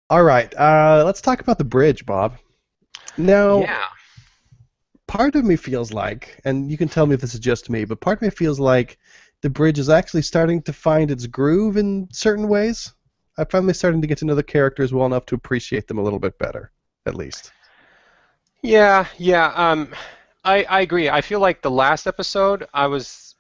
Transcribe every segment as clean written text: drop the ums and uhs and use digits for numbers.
All right, let's talk about the bridge, Bob. Now, Yeah. part of me feels like, and you can tell me if this is just me, but part of me feels like the bridge is actually starting to find its groove in certain ways. I'm finally starting to get to know the characters well enough to appreciate them a little bit better, at least. Yeah. I agree. I feel like the last episode I was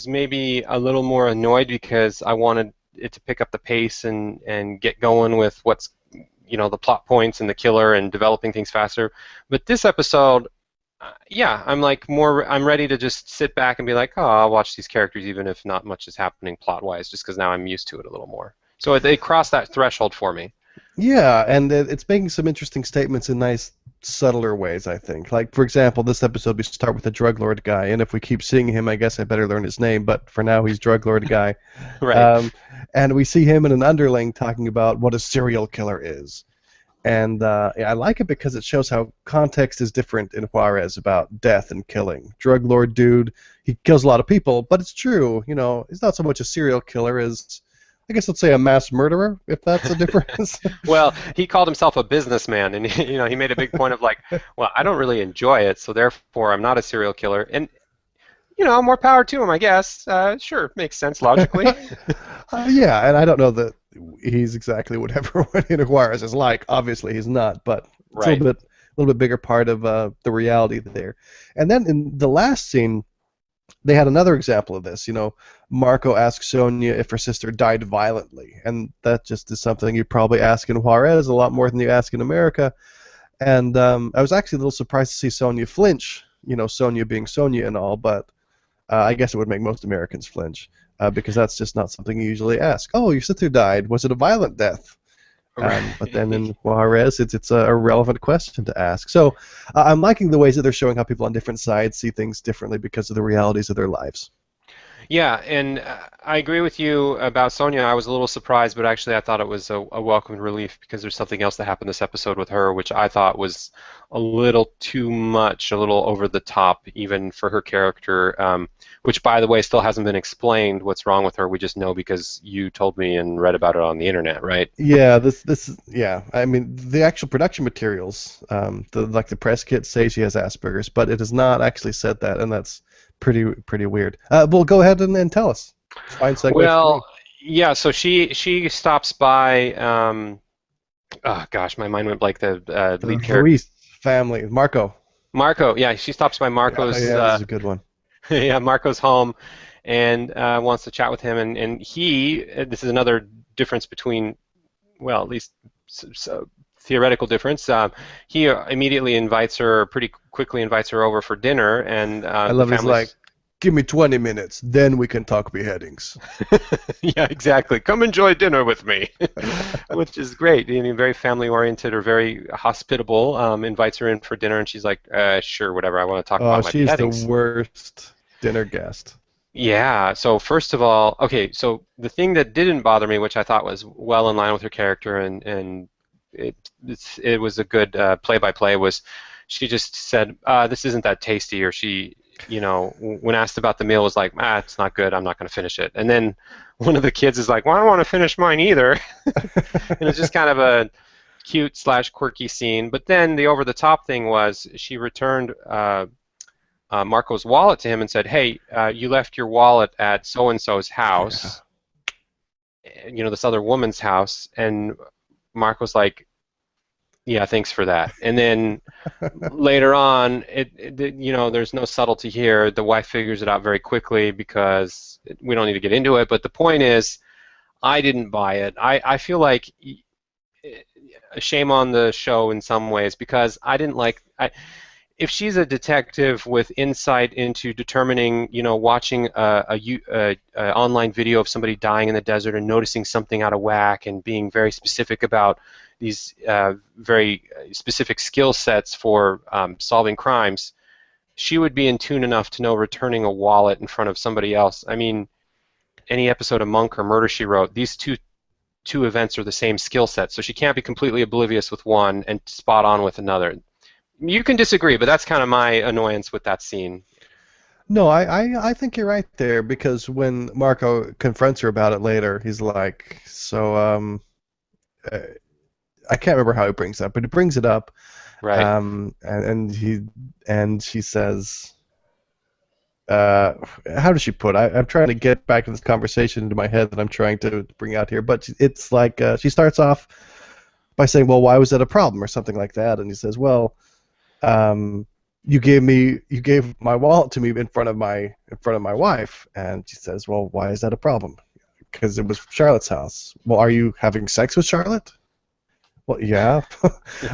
maybe a little more annoyed because I wanted it to pick up the pace and get going with what's the plot points and the killer and developing things faster. But this episode, yeah, I'm ready to just sit back and be like, oh, I'll watch these characters even if not much is happening plot wise, just because now I'm used to it a little more. So they crossed that threshold for me. Yeah, and it's making some interesting statements in nice, subtler ways, I think. Like, for example, this episode we start with a drug lord guy, and if we keep seeing him, I guess I better learn his name, but for now he's drug lord guy. Right. Um, and we see him and an underling talking about what a serial killer is. And yeah, I like it because it shows how context is different in Juarez about death and killing. Drug lord dude, he kills a lot of people, but it's true, he's not so much a serial killer as, I guess let's say a mass murderer, if that's a difference. Well, he called himself a businessman, and he made a big point of like, well, I don't really enjoy it, so therefore I'm not a serial killer. And more power to him, I guess. Sure, makes sense logically. Yeah, and I don't know that he's exactly what everyone in Juarez is like. Obviously, he's not, but it's Right. a little bit bigger part of the reality there. And then in the last scene, they had another example of this. Marco asks Sonia if her sister died violently, and that just is something you probably ask in Juarez a lot more than you ask in America. And I was actually a little surprised to see Sonia flinch. Sonia being Sonia and all, but I guess it would make most Americans flinch because that's just not something you usually ask. Oh, your sister died. Was it a violent death? But then Right. in Juarez, it's a relevant question to ask. So I'm liking the ways that they're showing how people on different sides see things differently because of the realities of their lives. Yeah, and I agree with you about Sonia. I was a little surprised, but actually I thought it was a welcome relief because there's something else that happened this episode with her, which I thought was a little too much, a little over the top, even for her character. Which, by the way, still hasn't been explained what's wrong with her. We just know because you told me and read about it on the internet, right? Yeah, yeah. I mean, the actual production materials, like the press kit say she has Asperger's, but it has not actually said that, and that's pretty weird. Well, go ahead and tell us. Fine segue for me. Well, yeah. So she stops by. Oh gosh, my mind went blank. The The lead character. Ruiz family, Marco. Marco, yeah, she stops by Yeah, Marco's yeah, this is a good one. yeah, Marco's home and wants to chat with him and this is another difference between well, at least theoretical difference. He immediately invites her, pretty quickly invites her over for dinner, and I the love his like, family's give me 20 minutes, then we can talk beheadings. yeah, exactly. Come enjoy dinner with me, which is great. Very family oriented or very hospitable. Invites her in for dinner, and she's like, "Sure, whatever. I want to talk Oh, about my she's the beheadings." worst dinner guest. Yeah. So first of all, okay. So the thing that didn't bother me, which I thought was well in line with her character, and it was a good play-by-play, was she just said, "This isn't that tasty," or she, when asked about the meal, was like, "Ah, it's not good. I'm not going to finish it." And then one of the kids is like, "Well, I don't want to finish mine either," and it's just kind of a cute slash quirky scene. But then the over-the-top thing was she returned. Marco's wallet to him and said, "Hey, you left your wallet at so and so's Yeah. house, this other woman's house." And Marco's like, "Yeah, thanks for that." And then later on, there's no subtlety here. The wife figures it out very quickly because we don't need to get into it. But the point is, I didn't buy it. I feel like shame on the show in some ways because I didn't like. If she's a detective with insight into determining, watching a online video of somebody dying in the desert and noticing something out of whack and being very specific about these very specific skill sets for solving crimes, she would be in tune enough to know returning a wallet in front of somebody else. I mean, any episode of Monk or Murder She Wrote, these two events are the same skill set, so she can't be completely oblivious with one and spot on with another. You can disagree, but that's kind of my annoyance with that scene. No, I think you're right there because when Marco confronts her about it later, he's like, so, uh, I can't remember how he brings it up, but he brings it up, Right. and she says, uh, how does she put? I'm trying to get back to this conversation into my head that I'm trying to bring out here, but it's like she starts off by saying, "Well, why was that a problem?" or something like that, and he says, "Well, um, you gave my wallet to me in front of my wife," and she says, "Well, why is that a problem?" Because it was Charlotte's house. Well, are you having sex with Charlotte? Well, yeah,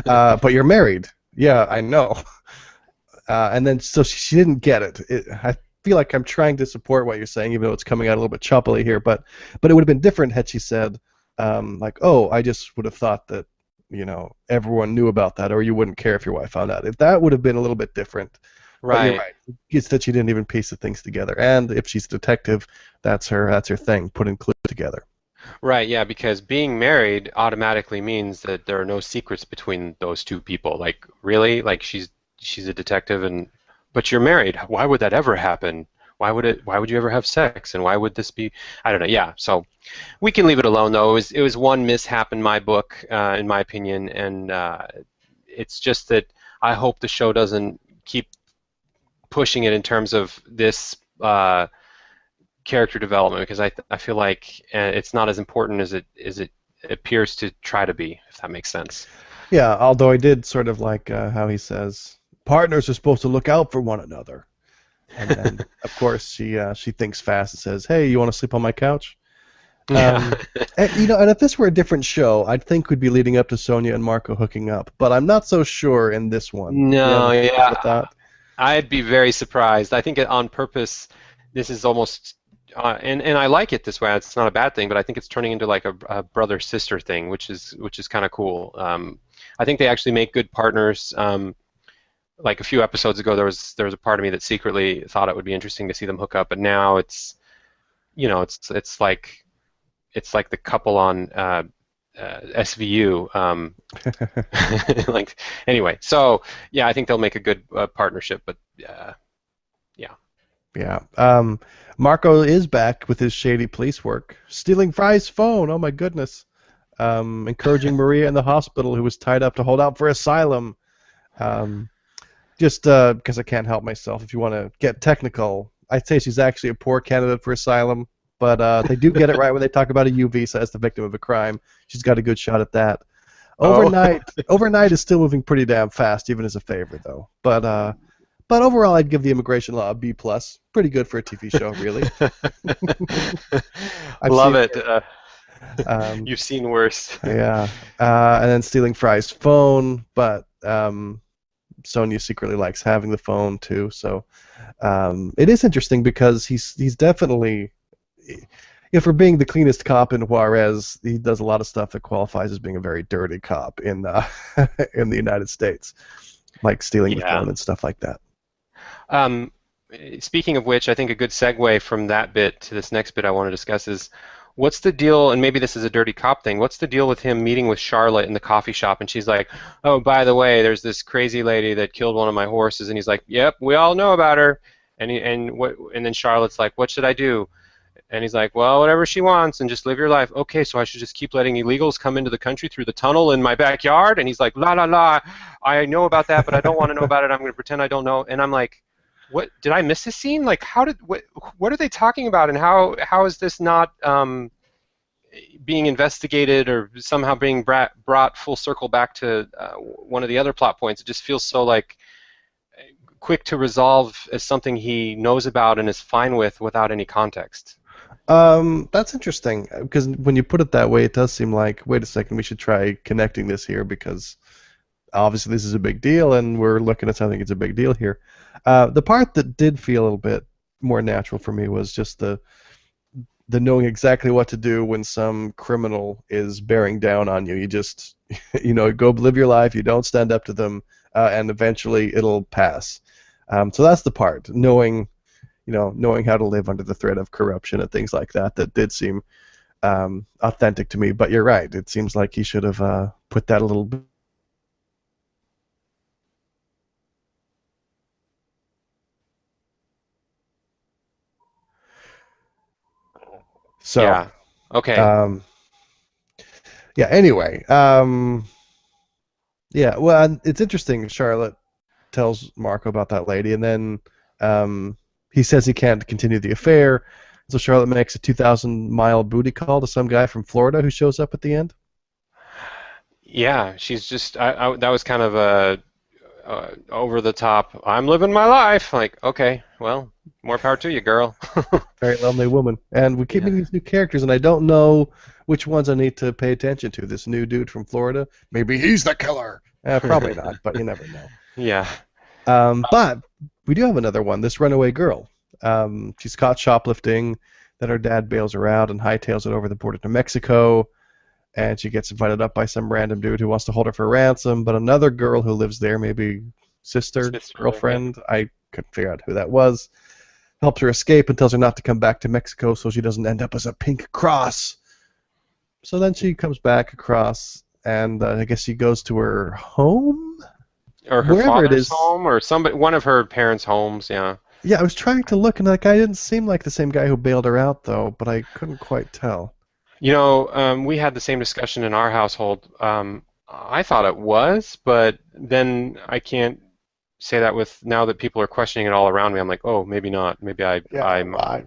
but you're married. Yeah, I know. And then so she didn't get it. I feel like I'm trying to support what you're saying, even though it's coming out a little bit choppily here. But it would have been different had she said, like, "Oh, I just would have thought that, everyone knew about that, or you wouldn't care if your wife found out." If that would have been a little bit different. But you're Right. right. It's that she didn't even piece the things together. And if she's a detective, that's her thing, putting clues together. Right, yeah, because being married automatically means that there are no secrets between those two people. Like, really? Like she's a detective and but you're married. Why would that ever happen? Why would you ever have sex? And why would this be I don't know. Yeah, so we can leave it alone though. It was one mishap in my book, in my opinion, and it's just that I hope the show doesn't keep pushing it in terms of this character development because I feel like it's not as important as it appears to try to be, if that makes sense. Yeah, although I did sort of like how he says partners are supposed to look out for one another. And then, of course, she thinks fast and says, "Hey, you want to sleep on my couch?" Yeah. Um, and if this were a different show, I'd think we'd be leading up to Sonia and Marco hooking up. But I'm not so sure in this one. No, Do you have a yeah, thought? I'd be very surprised. I think on purpose, this is almost, and I like it this way. It's not a bad thing, but I think it's turning into like a brother sister thing, which is kind of cool. I think they actually make good partners. Like a few episodes ago, there was a part of me that secretly thought it would be interesting to see them hook up, but now it's like the couple on SVU. Like anyway, so yeah, I think they'll make a good partnership, but yeah. Yeah. Marco is back with his shady police work, stealing Fry's phone. Oh my goodness. Encouraging Maria in the hospital, who was tied up, to hold out for asylum. Um, just because I can't help myself. If you want to get technical, I'd say she's actually a poor candidate for asylum, but they do get it right when they talk about a U visa as the victim of a crime. She's got a good shot at that. Oh, Overnight is still moving pretty damn fast, even as a favor, though. But overall, I'd give the immigration law a B plus. Pretty good for a TV show, really. I've love seen it. worse. Um, You've seen worse. yeah, and then stealing Fry's phone, but Sonya secretly likes having the phone too. So it is interesting because he's definitely, for being the cleanest cop in Juarez, he does a lot of stuff that qualifies as being a very dirty cop in in the United States, like stealing the Yeah. phone and stuff like that. Um, Speaking of which, I think a good segue from that bit to this next bit I want to discuss is what's the deal, and maybe this is a dirty cop thing, what's the deal with him meeting with Charlotte in the coffee shop and she's like, oh, by the way, there's this crazy lady that killed one of my horses, and he's like, yep, we all know about her. And then Charlotte's like, what should I do? And he's like, well, whatever she wants, and just live your life. Okay, so I should just keep letting illegals come into the country through the tunnel in my backyard? And he's like, la la la, I know about that, but I don't want to know about it. I'm going to pretend I don't know. And I'm like, what? Did I miss a scene? Like, what are they talking about? And how is this not being investigated or somehow being brought full circle back to one of the other plot points? It just feels so like quick to resolve as something he knows about and is fine with without any context. That's interesting because when you put it that way, it does seem like, wait a second, we should try connecting this here because obviously this is a big deal and we're looking at something that's a big deal here. The part that did feel a little bit more natural for me was just the knowing exactly what to do when some criminal is bearing down on you. You just, go live your life. You don't stand up to them, and eventually it'll pass. So that's the part, knowing how to live under the threat of corruption and things like that. That did seem authentic to me. But you're right. It seems like he should have put that a little bit. So, Yeah. Okay. um, yeah. Anyway, Yeah, well, and it's interesting. Charlotte tells Marco about that lady, and then um, he says he can't continue the affair. So Charlotte makes a 2,000-mile booty call to some guy from Florida who shows up at the end. Yeah, she's just that was kind of a over the top. I'm living my life. Like, okay, well, more power to you, girl. Very lonely woman. And we keep Yeah. meeting these new characters, and I don't know which ones I need to pay attention to. This new dude from Florida, maybe he's the killer. Probably not, but you never know. Yeah. But we do have another one. This runaway girl. She's caught shoplifting. Then her dad bails her out and hightails it over the border to Mexico. And she gets invited up by some random dude who wants to hold her for ransom. But another girl who lives there, maybe sister, Sister, yeah. girlfriend, I couldn't figure out who that was, helps her escape and tells her not to come back to Mexico so she doesn't end up as a pink cross. So then she comes back across, and I guess she goes to her home, Or her wherever it father's is. home, or somebody, one of her parents' homes. Yeah. Yeah, I was trying to look, and that guy didn't seem like the same guy who bailed her out, though, but I couldn't quite tell. We had the same discussion in our household. I thought it was, but then I can't say that with now that people are questioning it all around me. I'm like, oh, maybe not. Maybe Yeah, I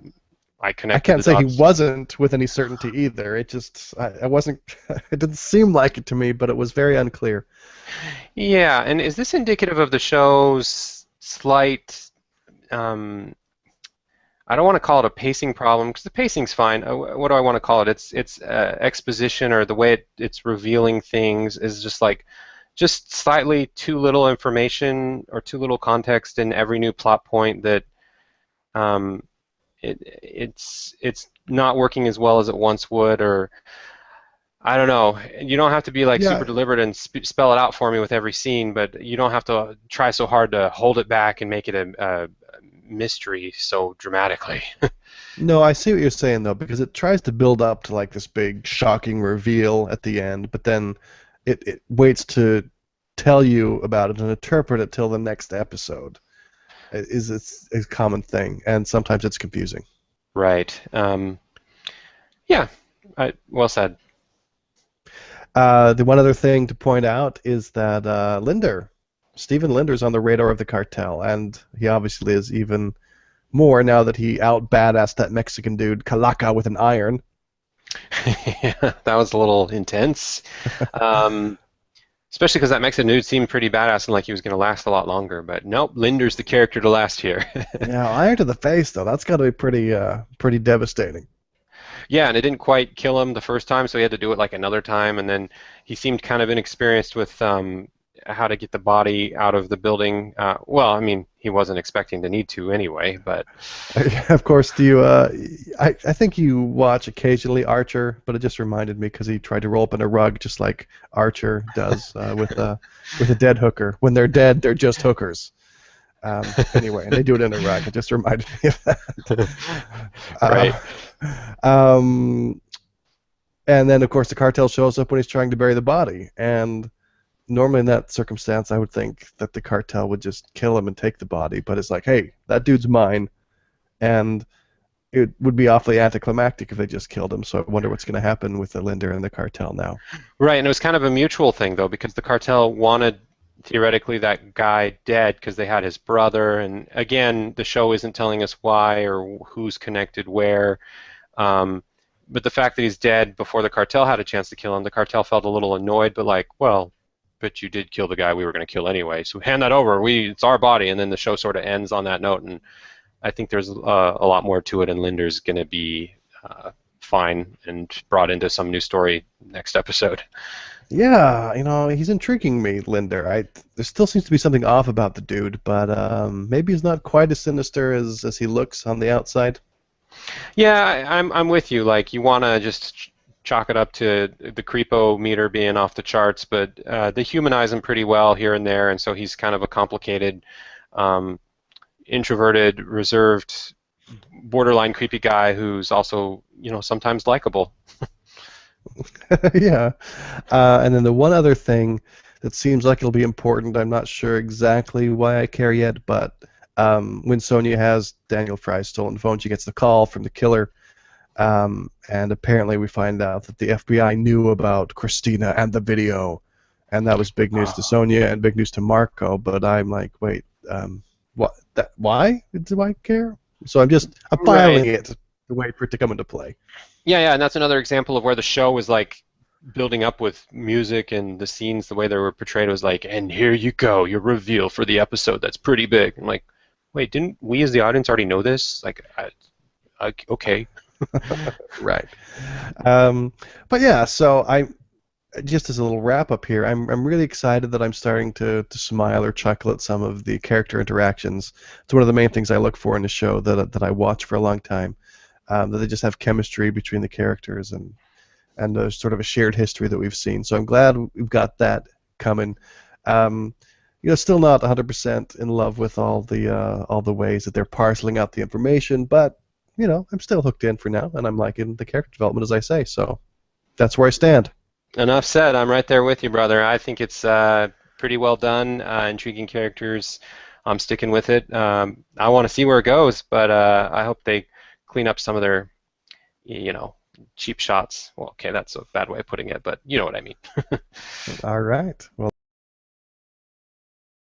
I connected can't the say he dots. wasn't with any certainty either. It just, I wasn't, it didn't seem like it to me, but it was very unclear. Yeah, and is this indicative of the show's slight, um, I don't want to call it a pacing problem because the pacing's fine. What do I want to call it? It's exposition, or the way it's revealing things is just like just slightly too little information or too little context in every new plot point that um, it's not working as well as it once would, or I don't know. You don't have to be like super Yeah, deliberate and spell it out for me with every scene, but you don't have to try so hard to hold it back and make it a mystery so dramatically. no, I see what you're saying though, because it tries to build up to like this big shocking reveal at the end, but then it waits to tell you about it and interpret it till the next episode. Is it's a common thing, and sometimes it's confusing. Right. Yeah. Well said. The one other thing to point out is that Stephen Linder's on the radar of the cartel, and he obviously is even more now that he out badassed that Mexican dude Calaca with an iron. Yeah, that was a little intense. Um, Especially because that Mexican dude seemed pretty badass and like he was going to last a lot longer. But nope, Linder's the character to last here. Yeah, iron to the face though. That's got to be pretty devastating. Yeah, and it didn't quite kill him the first time, so he had to do it like another time. And then he seemed kind of inexperienced with how to get the body out of the building. Well, I mean, he wasn't expecting to need to anyway, but Of course, do you? I think you watch occasionally Archer, but it just reminded me because he tried to roll up in a rug just like Archer does with a dead hooker. When they're dead, they're just hookers. Anyway, and they do it in a rug. It just reminded me of that. right. Uh, um, and then, of course, the cartel shows up when he's trying to bury the body. And normally, in that circumstance, I would think that the cartel would just kill him and take the body. But it's like, hey, that dude's mine, and it would be awfully anticlimactic if they just killed him. So I wonder what's going to happen with the Linder and the cartel now. Right, and it was kind of a mutual thing though, because the cartel wanted theoretically that guy dead because they had his brother, and again, the show isn't telling us why or who's connected where. Um, but the fact that he's dead before the cartel had a chance to kill him, the cartel felt a little annoyed, but like, well, but you did kill the guy we were going to kill anyway, so hand that over. It's our body, and then the show sort of ends on that note, and I think there's a lot more to it, and Linder's going to be fine and brought into some new story next episode. Yeah, he's intriguing me, Linder. There still seems to be something off about the dude, but maybe he's not quite as sinister as he looks on the outside. Yeah, I'm with you. Like you want to just chalk it up to the creepo meter being off the charts, but they humanize him pretty well here and there, and so he's kind of a complicated, um, introverted, reserved, borderline creepy guy who's also, sometimes likable. Yeah. And then the one other thing that seems like it'll be important, I'm not sure exactly why I care yet, but when Sonia has Daniel Fry's stolen phone, she gets the call from the killer, and apparently we find out that the FBI knew about Christina and the video, and that was big news to Sonia and big news to Marco. But I'm like, wait, what? That why do I care? So I'm Right. filing it to wait for it to come into play. Yeah, yeah, and that's another example of where the show was like building up with music and the scenes, the way they were portrayed was like, and here you go, your reveal for the episode that's pretty big. I'm like, wait, didn't we as the audience already know this? Like, okay. Right. Um, but yeah, so I just as a little wrap up here, I'm really excited that I'm starting to smile or chuckle at some of the character interactions. It's one of the main things I look for in a show that I watch for a long time. That they just have chemistry between the characters and there's sort of a shared history that we've seen. So I'm glad we've got that coming. Um, still not 100% in love with all the ways that they're parceling out the information, but I'm still hooked in for now, and I'm liking the character development as I say. So that's where I stand. Enough said. I'm right there with you, brother. I think it's pretty well done, intriguing characters. I'm sticking with it. I want to see where it goes, but I hope they clean up some of their, you know, cheap shots. Well, okay, that's a bad way of putting it, but you know what I mean. All right. Well.